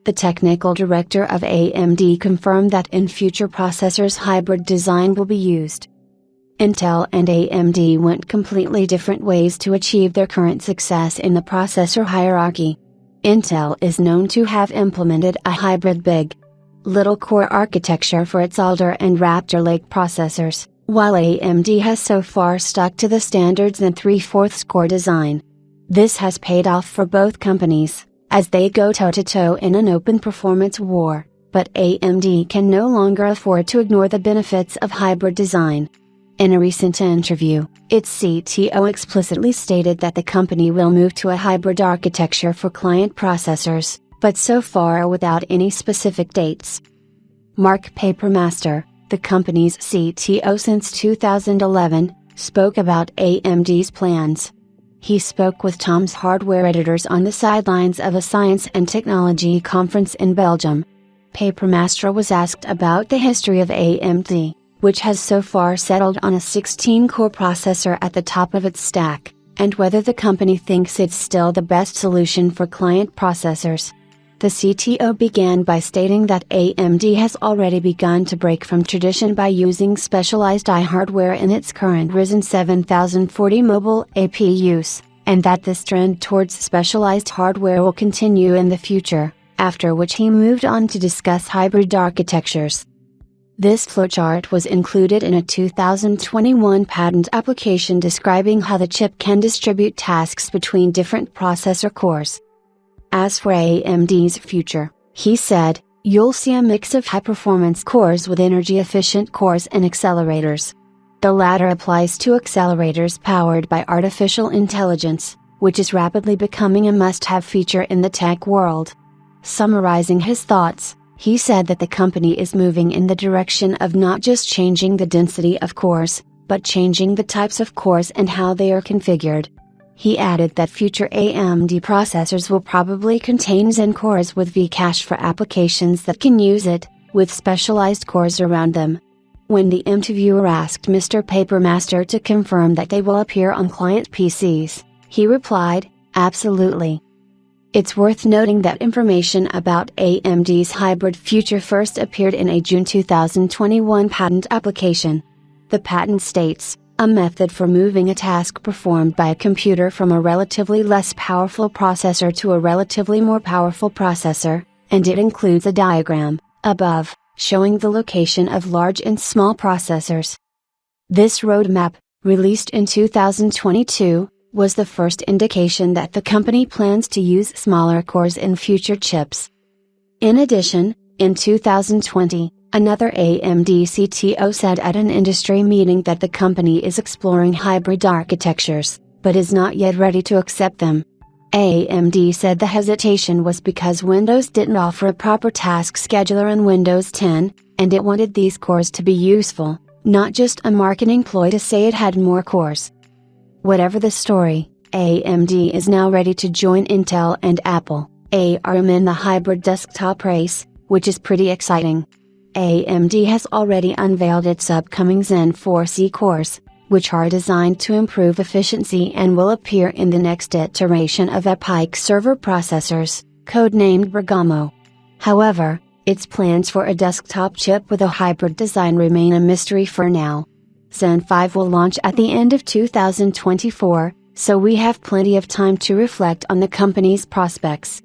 The technical director of AMD confirmed that in future processors hybrid design will be used. Intel and AMD went completely different ways to achieve their current success in the processor hierarchy. Intel is known to have implemented a hybrid big, little core architecture for its Alder and Raptor Lake processors, while AMD has so far stuck to the standards and 3/4 core design. This has paid off for both companies, as they go toe-to-toe in an open performance war, but AMD can no longer afford to ignore the benefits of hybrid design. In a recent interview, its CTO explicitly stated that the company will move to a hybrid architecture for client processors, but so far without any specific dates. Mark Papermaster, the company's CTO since 2011, spoke about AMD's plans. He spoke with Tom's Hardware editors on the sidelines of a science and technology conference in Belgium. Papermaster was asked about the history of AMD, which has so far settled on a 16-core processor at the top of its stack, and whether the company thinks it's still the best solution for client processors. The CTO began by stating that AMD has already begun to break from tradition by using specialized hardware in its current Ryzen 7040 mobile APUs, and that this trend towards specialized hardware will continue in the future, after which he moved on to discuss hybrid architectures. This flowchart was included in a 2021 patent application describing how the chip can distribute tasks between different processor cores. As for AMD's future, he said, "You'll see a mix of high-performance cores with energy-efficient cores and accelerators. The latter applies to accelerators powered by artificial intelligence, which is rapidly becoming a must-have feature in the tech world." Summarizing his thoughts, he said that the company is moving in the direction of not just changing the density of cores, but changing the types of cores and how they are configured. He added that future AMD processors will probably contain Zen cores with V-cache for applications that can use it, with specialized cores around them. When the interviewer asked Mr. Papermaster to confirm that they will appear on client PCs, he replied, "Absolutely." It's worth noting that information about AMD's hybrid future first appeared in a June 2021 patent application. The patent states, "A method for moving a task performed by a computer from a relatively less powerful processor to a relatively more powerful processor," and it includes a diagram, above, showing the location of large and small processors. This roadmap, released in 2022, was the first indication that the company plans to use smaller cores in future chips. In addition, in 2020, another AMD CTO said at an industry meeting that the company is exploring hybrid architectures, but is not yet ready to accept them. AMD said the hesitation was because Windows didn't offer a proper task scheduler in Windows 10, and it wanted these cores to be useful, not just a marketing ploy to say it had more cores. Whatever the story, AMD is now ready to join Intel and Apple, ARM in the hybrid desktop race, which is pretty exciting. AMD has already unveiled its upcoming Zen 4C cores, which are designed to improve efficiency and will appear in the next iteration of EPYC server processors, codenamed Bergamo. However, its plans for a desktop chip with a hybrid design remain a mystery for now. Zen 5 will launch at the end of 2024, so we have plenty of time to reflect on the company's prospects.